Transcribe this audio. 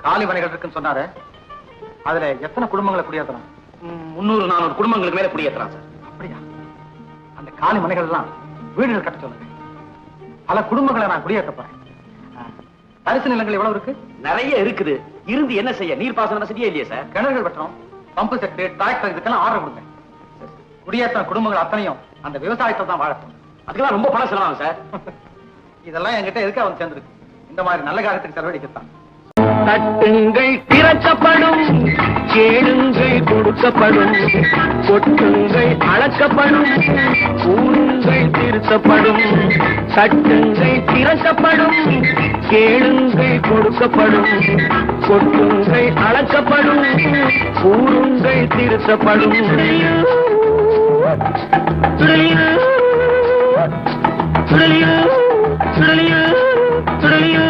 காலி மனைகள் இருக்குன்னு சொன்னாரு. அதுல எத்தனை குடும்பங்களை குடியேற்றலாம்? 300-400 குடும்பங்களுக்கு மேல குடியேற்றலாம் சார். அப்படியா? அந்த காலி மனைகள் எல்லாம் வீடுகள் கட்ட சொல்லுங்க. பல குடும்பங்களை நான் குடியேற்ற போறேன். தரிசு நிலங்கள் எவ்வளவு இருக்கு? நிறைய இருக்குது. இருந்து என்ன செய்ய? நீர்ப்பாசன வசதியே இல்லையே சார். கிணறுகள் வெட்டணும், பம்பு செட்டு, டிராக்டர், இதுக்கெல்லாம் ஆர்டர் கொடுங்க. குடியேற்ற குடும்பங்கள் அத்தனையும் அந்த விவசாயத்தை தான் வாழட்டும். அதுக்கெல்லாம் ரொம்ப பணம் செலவாகும் சார். இதெல்லாம் என்கிட்ட எதுக்கு அவன் சேர்ந்துருக்கு? இந்த மாதிரி நல்ல காரியத்துக்கு செலவழிக்கத்தான். தட்டுங்கள் திறக்கப்படும், கேளுங்கள் கொடுக்கப்படும், கொட்டுங்கள் அளக்கப்படும், கூறுங்கள் திருத்தப்படும். தட்டுங்கள் திறக்கப்படும், கேளுங்கள் கொடுக்கப்படும், கொட்டுங்கள் அளக்கப்படும், கூறுங்கள் திருத்தப்படும். சுடலியோ சுடலியோ சுடலியோ சுடலியோ